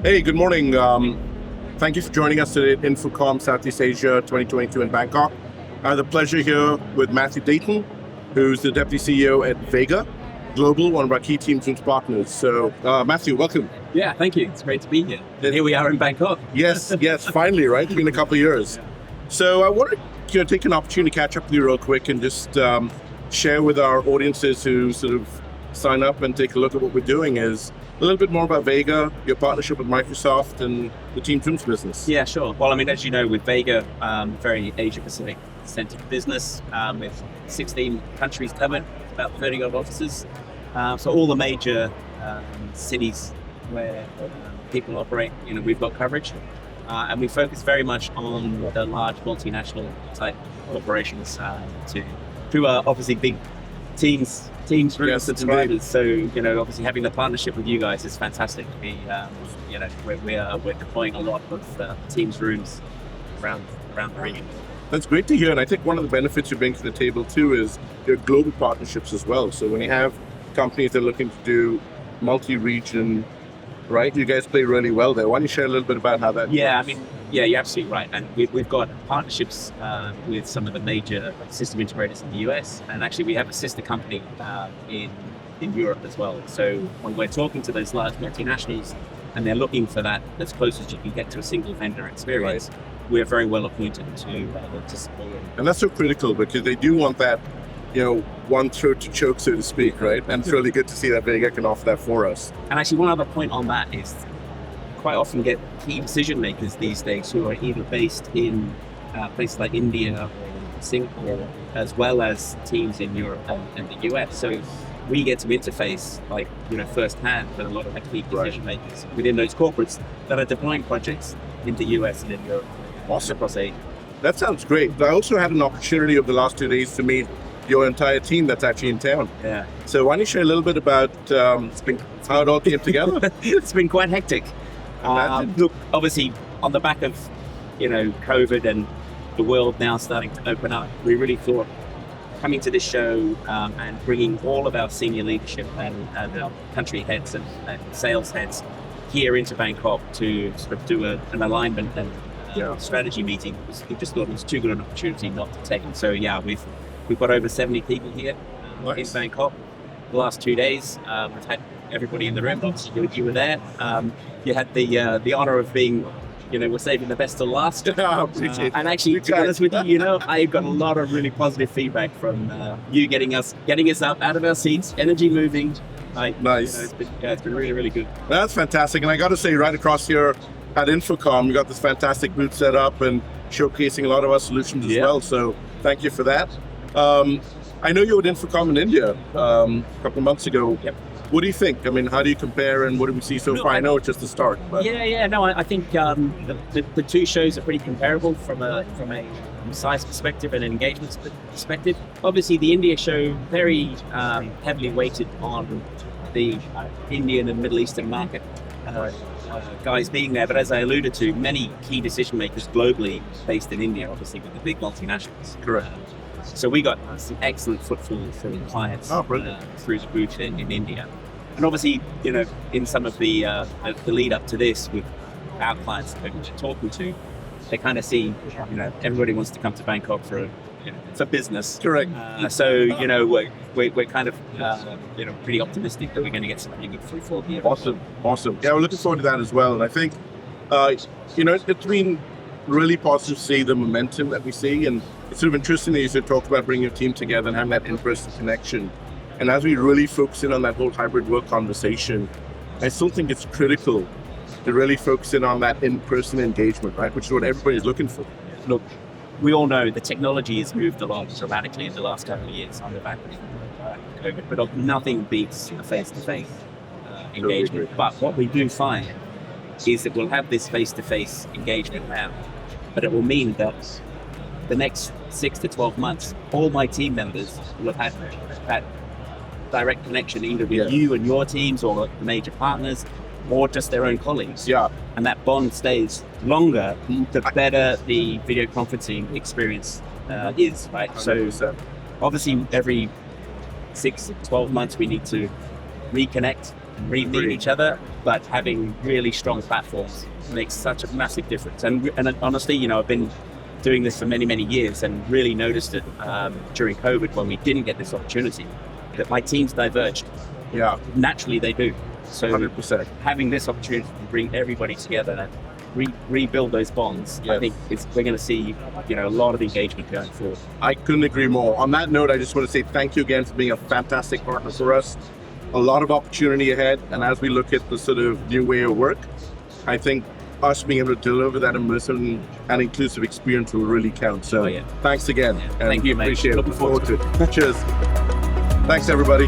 Hey, good morning. Thank you for joining us today at InfoComm Southeast Asia 2022 in Bangkok. I have the pleasure here with Matthew Dayton, who's the Deputy CEO at Vega Global, one of our key Teams Rooms partners. So, Matthew, welcome. Yeah, thank you. It's great to be here. And here we are in Bangkok. Yes, finally, right? It's been a couple of years. So I wanted to take an opportunity to catch up with you real quick and just share with our audiences who sort of sign up and take a look at what we're doing is a little bit more about Vega, your partnership with Microsoft and the Teams Rooms business. Yeah, sure. Well, I mean, as you know, with Vega, very Asia-Pacific centered business with 16 countries covered, about 30 odd offices. So all the major cities where people operate, we've got coverage. And we focus very much on the large multinational type corporations who are obviously big teams for Yes, subscribers. So, obviously having the partnership with you guys is fantastic. We're deploying a lot of Teams rooms around the region. That's great to hear, and I think one of the benefits you bring to the table too is your global partnerships as well. So when you have companies that are looking to do multi-region, right, you guys play really well there. Why don't you share a little bit about how that works? You're absolutely right. And we've got partnerships with some of the major system integrators in the US, and actually we have a sister company in Europe as well. So when we're talking to those large multinationals and they're looking for that as close as you can get to a single vendor experience, we're very well appointed to support them. And that's so critical because they do want that, one throat to choke, so to speak, right? And it's really good to see that Vega can offer that for us. And actually one other point on that is quite often get key decision makers these days who are either based in places like India or Singapore, as well as teams in Europe and the US. So we get to interface firsthand with a lot of the key decision makers within those corporates that are deploying projects in the US and in Europe. Awesome. Across Asia. That sounds great. I also had an opportunity over the last 2 days to meet your entire team that's actually in town. Yeah. So why don't you share a little bit about how it all came together? It's been quite hectic. Look, obviously on the back of COVID and the world now starting to open up, we really thought coming to this show and bringing all of our senior leadership and our country heads and sales heads here into Bangkok to sort of do an alignment and strategy meeting. We just thought it was too good an opportunity not to take. So we've got over 70 people here in Bangkok. The last 2 days, we've had everybody in the room. Obviously, you were there. You had the honor of being, we're saving the best till last. And actually, to be honest with you, I got a lot of really positive feedback from you getting us up out of our seats, energy moving. Nice. It's been really, really good. That's fantastic. And I got to say, right across here at InfoComm, we got this fantastic booth set up and showcasing a lot of our solutions as well. So thank you for that. I know you were at InfoComm in India a couple of months ago. Yep. What do you think? I mean, how do you compare and what do we see so far? I know it's just the start. But I think the two shows are pretty comparable from a size perspective and an engagement perspective. Obviously, the India show very heavily weighted on the Indian and Middle Eastern market guys being there. But as I alluded to, many key decision makers globally based in India, obviously with the big multinationals. Correct. So we got some excellent footfall from clients through the booth in India. And obviously, in some of the lead up to this with our clients that we're talking to, they kind of see, everybody wants to come to Bangkok for business. Correct. So we're kind of pretty optimistic that we're going to get some pretty good footfall here. Awesome. Yeah, we're looking forward to that as well. And I think, it's been really positive to see the momentum that we see, and it's sort of interesting that you sort of talked about bringing your team together and having that in-person connection. And as we really focus in on that whole hybrid work conversation, I still think it's critical to really focus in on that in-person engagement, right? Which is what everybody's looking for. Look, we all know the technology has moved a lot dramatically in the last couple of years on the back of COVID, but nothing beats a face-to-face engagement. But what we do find is that we'll have this face-to-face engagement now, but it will mean that the next 6 to 12 months, all my team members will have had that direct connection either with you and your teams or major partners or just their own colleagues. Yeah. And that bond stays longer, the better the video conferencing experience is, right? 100%. So obviously every 6 to 12 months we need to reconnect breathing Agreed. each other, but having really strong platforms makes such a massive difference. And honestly, I've been doing this for many, many years and really noticed it during COVID when we didn't get this opportunity, that my teams diverged. Yeah, Naturally, they do. So 100%. having this opportunity to bring everybody together and rebuild those bonds, I Yes. think we're going to see, a lot of engagement going forward. I couldn't agree more. On that note, I just want to say thank you again for being a fantastic partner for us. A lot of opportunity ahead, and as we look at the sort of new way of work, I think us being able to deliver that immersive and inclusive experience will really count. So Oh, yeah. thanks again. Yeah. And Thank you, mate. Appreciate it. Looking Look forward to it. Cheers. Thanks, everybody.